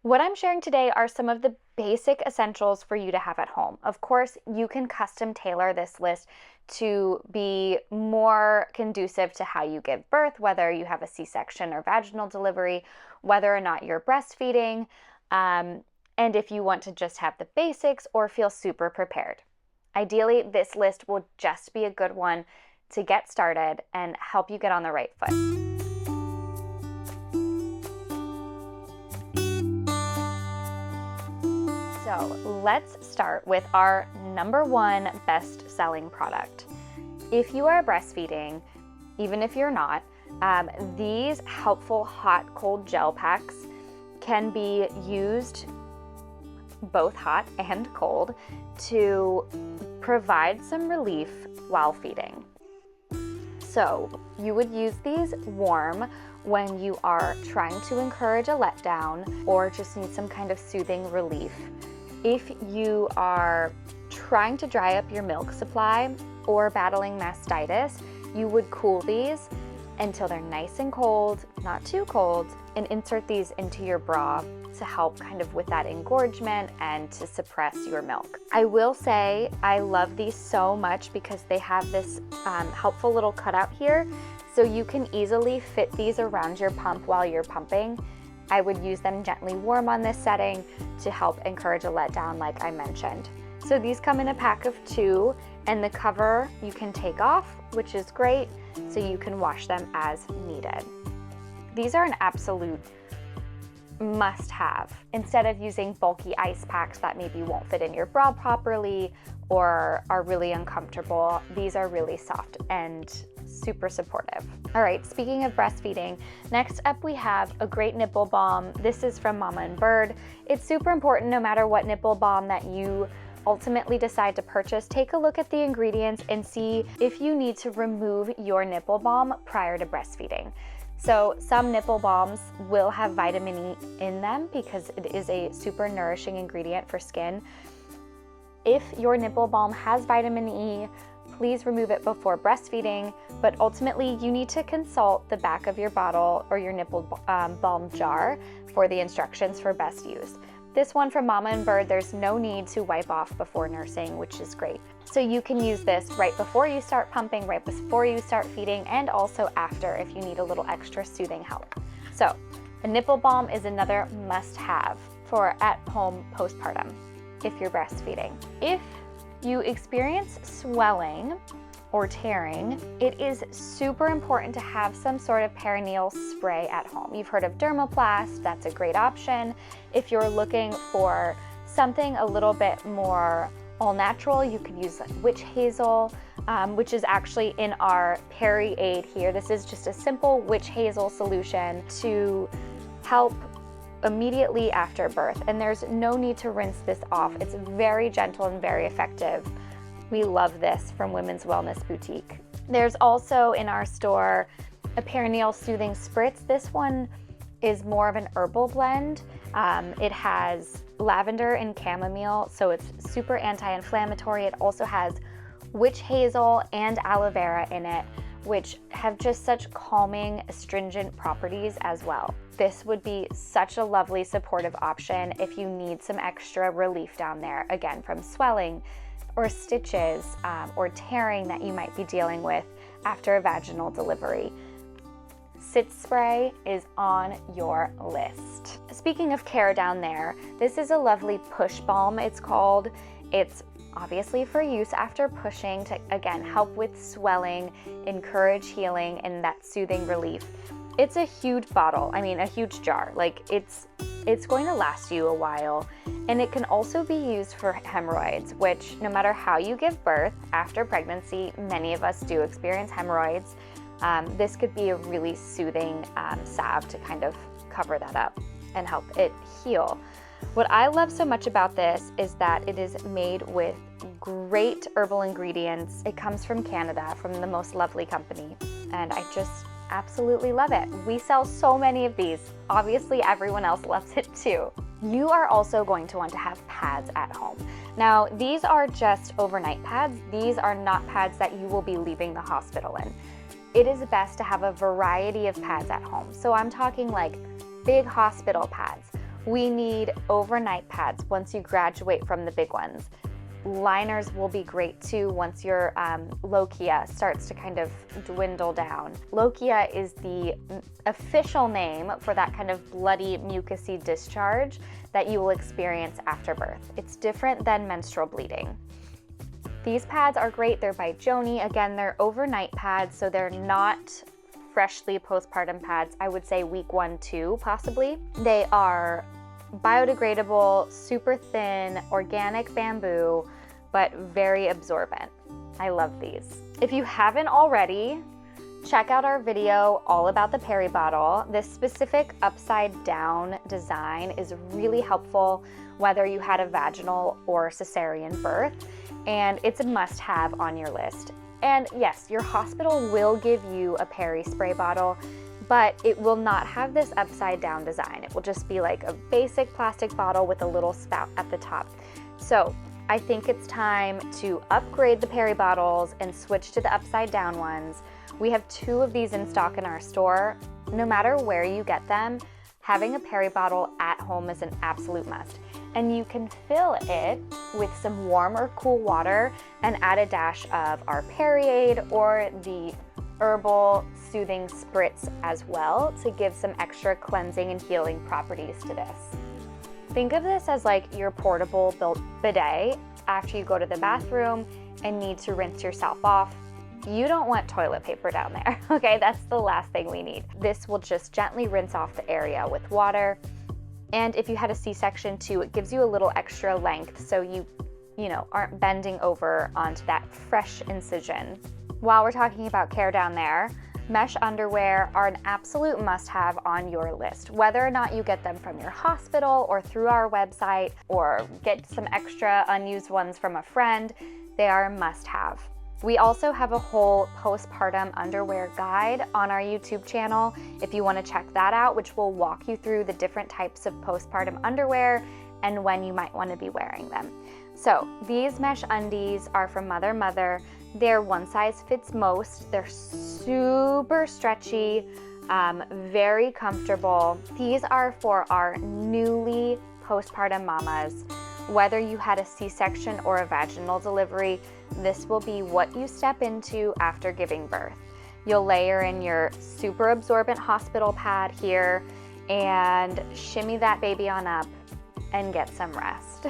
What I'm sharing today are some of the basic essentials for you to have at home. Of course, you can custom tailor this list to be more conducive to how you give birth, whether you have a C-section or vaginal delivery, whether or not you're breastfeeding, and if you want to just have the basics or feel super prepared. Ideally, this list will just be a good one to get started and help you get on the right foot. So let's start with our number one best-selling product. If you are breastfeeding, even if you're not, these helpful hot-cold gel packs can be used both hot and cold to provide some relief while feeding. So you would use these warm when you are trying to encourage a letdown or just need some kind of soothing relief. If you are trying to dry up your milk supply or battling mastitis, you would cool these until they're nice and cold, not too cold, and insert these into your bra to help kind of with that engorgement and to suppress your milk. I will say I love these so much because they have this helpful little cutout here, so you can easily fit these around your pump while you're pumping. I would use them gently warm on this setting to help encourage a letdown like I mentioned. So these come in a pack of 2, and the cover you can take off, which is great, so you can wash them as needed. These are an absolute must-have. Instead of using bulky ice packs that maybe won't fit in your bra properly or are really uncomfortable, these are really soft and super supportive. All right, speaking of breastfeeding, next up we have a great nipple balm. This is from Mama and Bird. It's super important no matter what nipple balm that you ultimately decide to purchase, take a look at the ingredients and see if you need to remove your nipple balm prior to breastfeeding. So some nipple balms will have vitamin E in them because it is a super nourishing ingredient for skin. If your nipple balm has vitamin E, please remove it before breastfeeding, but ultimately you need to consult the back of your bottle or your nipple balm jar for the instructions for best use. This one from Mama and Bird, there's no need to wipe off before nursing, which is great. So you can use this right before you start pumping, right before you start feeding, and also after if you need a little extra soothing help. So a nipple balm is another must-have for at-home postpartum if you're breastfeeding. If you experience swelling or tearing, it is super important to have some sort of perineal spray at home. You've heard of Dermoplast, that's a great option. If you're looking for something a little bit more all natural, you could use witch hazel, which is actually in our Peri aid here. This is just a simple witch hazel solution to help immediately after birth, and there's no need to rinse this off. It's very gentle and very effective. We love this from Women's Wellness Boutique. There's also in our store a perineal soothing spritz. This one is more of an herbal blend. It has lavender and chamomile, so it's super anti-inflammatory. It also has witch hazel and aloe vera in it, which have just such calming, astringent properties as well. This would be such a lovely supportive option if you need some extra relief down there, again, from swelling or stitches or tearing that you might be dealing with after a vaginal delivery. Sitz Spray is on your list. Speaking of care down there, this is a lovely push balm, it's called. It's obviously for use after pushing to, again, help with swelling, encourage healing, and that soothing relief. It's a huge bottle, I mean a huge jar. Like it's going to last you a while, and it can also be used for hemorrhoids, which no matter how you give birth after pregnancy, many of us do experience hemorrhoids. This could be a really soothing salve to kind of cover that up and help it heal. What I love so much about this is that it is made with great herbal ingredients. It comes from Canada, from the most lovely company, and I just absolutely love it. We sell so many of these. Obviously, everyone else loves it too. You are also going to want to have pads at home. Now, these are just overnight pads. These are not pads that you will be leaving the hospital in. It is best to have a variety of pads at home. So I'm talking like big hospital pads, We need overnight pads once you graduate from the big ones. Liners will be great too once your lochia starts to kind of dwindle down. Lochia is the official name for that kind of bloody mucousy discharge that you will experience after birth. It's different than menstrual bleeding. These pads are great. They're by Joni. Again, they're overnight pads, so they're not freshly postpartum pads. I would say week 1, 2, possibly. They are biodegradable, super thin, organic bamboo, but very absorbent. I love these. If you haven't already, check out our video all about the Peri Bottle. This specific upside down design is really helpful whether you had a vaginal or cesarean birth, and it's a must-have on your list. And yes, your hospital will give you a Peri spray bottle, but it will not have this upside down design. It will just be like a basic plastic bottle with a little spout at the top. So I think it's time to upgrade the Peri bottles and switch to the upside down ones. We have 2 of these in stock in our store. No matter where you get them, having a Peri bottle at home is an absolute must. And you can fill it with some warm or cool water and add a dash of our Peri-Aid or the Herbal soothing spritz as well to give some extra cleansing and healing properties to this. Think of this as like your portable bidet after you go to the bathroom and need to rinse yourself off. You don't want toilet paper down there, okay? That's the last thing we need. This will just gently rinse off the area with water. And if you had a C-section too, it gives you a little extra length so you aren't bending over onto that fresh incision. While we're talking about care down there, mesh underwear are an absolute must-have on your list. Whether or not you get them from your hospital or through our website or get some extra unused ones from a friend, they are a must-have. We also have a whole postpartum underwear guide on our YouTube channel if you want to check that out, which will walk you through the different types of postpartum underwear and when you might want to be wearing them. So these mesh undies are from Mother. They're one size fits most. They're super stretchy, very comfortable. These are for our newly postpartum mamas. Whether you had a C-section or a vaginal delivery, this will be what you step into after giving birth. You'll layer in your super absorbent hospital pad here and shimmy that baby on up and get some rest.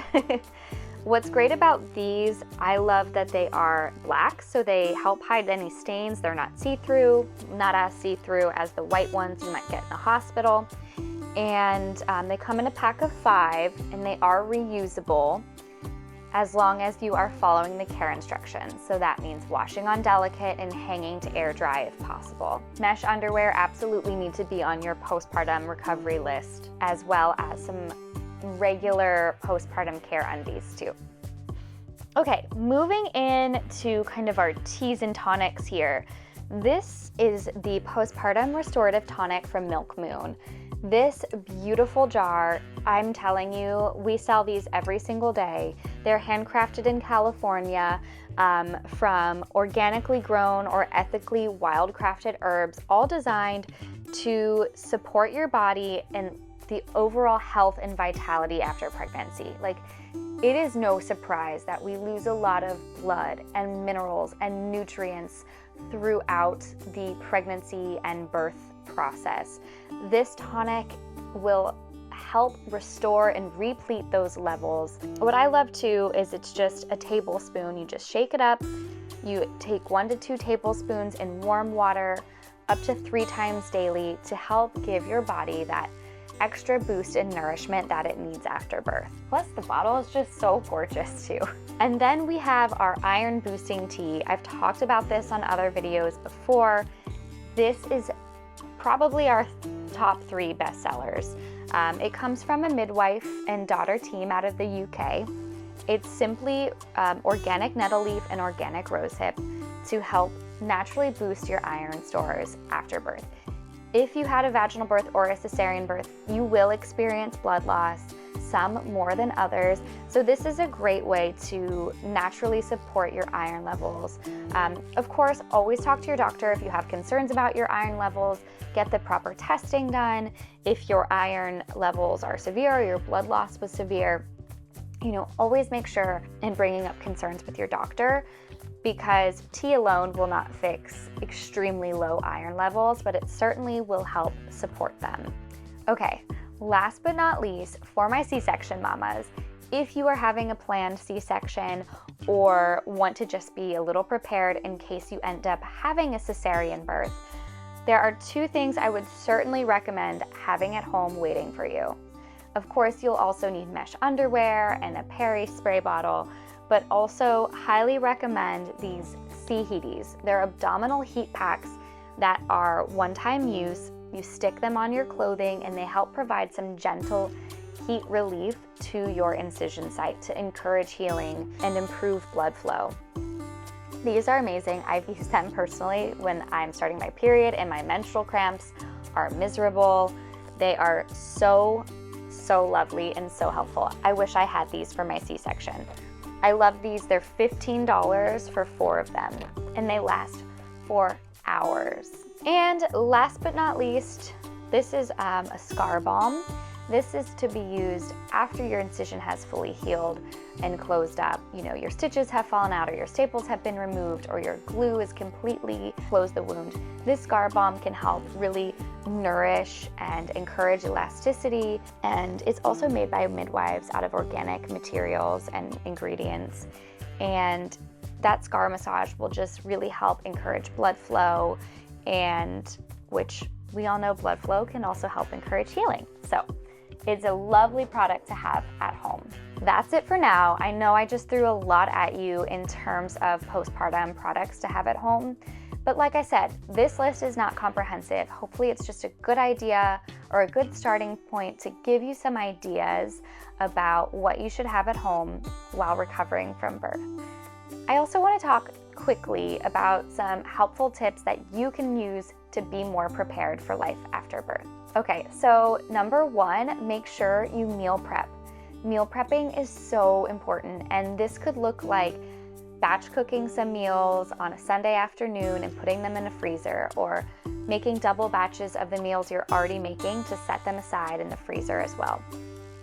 What's great about these, I love that they are black, so they help hide any stains. They're not see-through, not as see-through as the white ones you might get in a hospital. And they come in a pack of 5, and they are reusable as long as you are following the care instructions. So that means washing on delicate and hanging to air dry if possible. Mesh underwear absolutely need to be on your postpartum recovery list, as well as some regular postpartum care undies too. Okay, moving into kind of our teas and tonics here. This is the Postpartum Restorative Tonic from Milk Moon. This beautiful jar, I'm telling you, we sell these every single day. They're handcrafted in California from organically grown or ethically wildcrafted herbs, all designed to support your body and the overall health and vitality after pregnancy. Like, it is no surprise that we lose a lot of blood and minerals and nutrients throughout the pregnancy and birth process. This tonic will help restore and replete those levels. What I love too is it's just a tablespoon. You just shake it up. You take 1 to 2 tablespoons in warm water up to 3 times daily to help give your body that extra boost in nourishment that it needs after birth. Plus the bottle is just so gorgeous too. And then we have our iron boosting tea. I've talked about this on other videos before. This is probably our top 3 bestsellers. It comes from a midwife and daughter team out of the UK. It's simply organic nettle leaf and organic rosehip to help naturally boost your iron stores after birth. If you had a vaginal birth or a cesarean birth, you will experience blood loss. some more than others. So this is a great way to naturally support your iron levels. Of course, always talk to your doctor if you have concerns about your iron levels. Get the proper testing done. If your iron levels are severe or your blood loss was severe, always make sure in bringing up concerns with your doctor, because tea alone will not fix extremely low iron levels, but it certainly will help support them. Okay, last but not least, for my C-section mamas, if you are having a planned C-section or want to just be a little prepared in case you end up having a cesarean birth, there are 2 things I would certainly recommend having at home waiting for you. Of course, you'll also need mesh underwear and a Peri spray bottle, but also highly recommend these C-Heaties. They're abdominal heat packs that are one-time use. You stick them on your clothing and they help provide some gentle heat relief to your incision site to encourage healing and improve blood flow. These are amazing. I've used them personally when I'm starting my period and my menstrual cramps are miserable. They are so lovely and so helpful. I wish I had these for my C-section. I love these. They're $15 for 4 of them, and they last for hours. And last but not least, this is a scar balm. This is to be used after your incision has fully healed and closed up. Your stitches have fallen out or your staples have been removed or your glue is completely closed the wound. This scar balm can help really nourish and encourage elasticity, and it's also made by midwives out of organic materials and ingredients. And that scar massage will just really help encourage blood flow, and which we all know blood flow can also help encourage healing. So it's a lovely product to have at home. That's it for now. I know I just threw a lot at you in terms of postpartum products to have at home, but like I said, this list is not comprehensive. Hopefully it's just a good idea or a good starting point to give you some ideas about what you should have at home while recovering from birth. I also want to talk quickly about some helpful tips that you can use to be more prepared for life after birth. Okay, so number 1, make sure you meal prep. Meal prepping is so important, and this could look like batch cooking some meals on a Sunday afternoon and putting them in a freezer, or making double batches of the meals you're already making to set them aside in the freezer as well.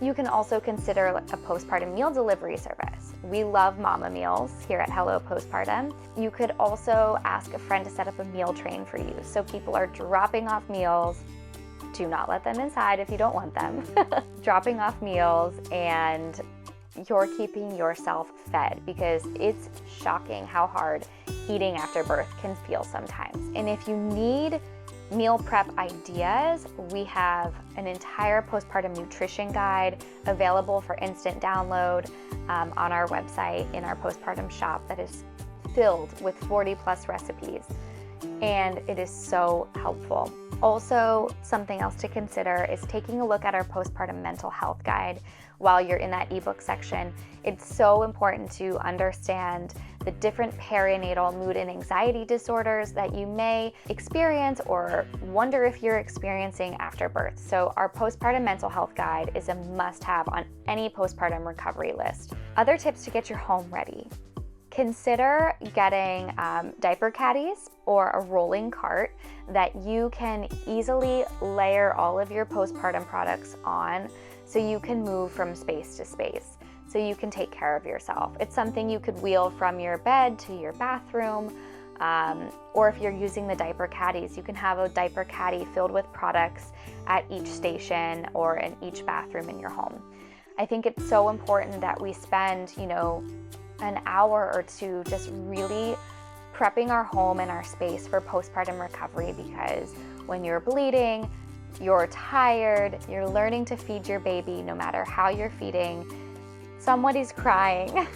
You can also consider a postpartum meal delivery service. We love mama meals here at Hello Postpartum. You could also ask a friend to set up a meal train for you, so people are dropping off meals. Do not let them inside if you don't want them. Dropping off meals, and you're keeping yourself fed, because it's shocking how hard eating after birth can feel sometimes. And if you need meal prep ideas, we have an entire postpartum nutrition guide available for instant download on our website in our Postpartum Shop that is filled with 40+ recipes, and it is so helpful. Also, something else to consider is taking a look at our postpartum mental health guide while you're in that ebook section. It's so important to understand the different perinatal mood and anxiety disorders that you may experience or wonder if you're experiencing after birth. So our postpartum mental health guide is a must-have on any postpartum recovery list. Other tips to get your home ready. Consider getting diaper caddies or a rolling cart that you can easily layer all of your postpartum products on, so you can move from space to space, so you can take care of yourself. It's something you could wheel from your bed to your bathroom, or if you're using the diaper caddies, you can have a diaper caddy filled with products at each station or in each bathroom in your home. I think it's so important that we spend, an hour or 2 just really prepping our home and our space for postpartum recovery, because when you're bleeding, you're tired, you're learning to feed your baby no matter how you're feeding, somebody's crying.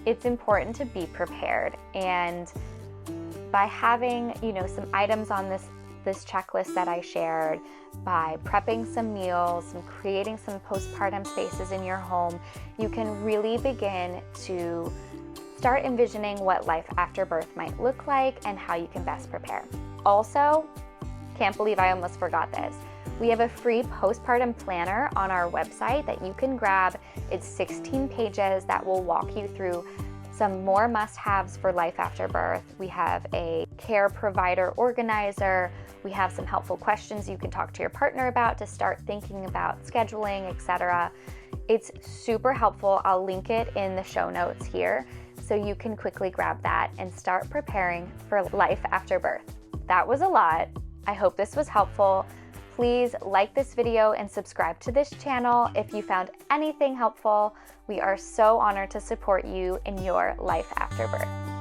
It's important to be prepared, and by having some items on this checklist that I shared, by prepping some meals and creating some postpartum spaces in your home, you can really begin to start envisioning what life after birth might look like and how you can best prepare. Also, can't believe I almost forgot this. We have a free postpartum planner on our website that you can grab. It's 16 pages that will walk you through some more must-haves for life after birth. We have a care provider organizer. We have some helpful questions you can talk to your partner about to start thinking about scheduling, etc. It's super helpful. I'll link it in the show notes here so you can quickly grab that and start preparing for life after birth. That was a lot. I hope this was helpful. Please like this video and subscribe to this channel if you found anything helpful. We are so honored to support you in your life after birth.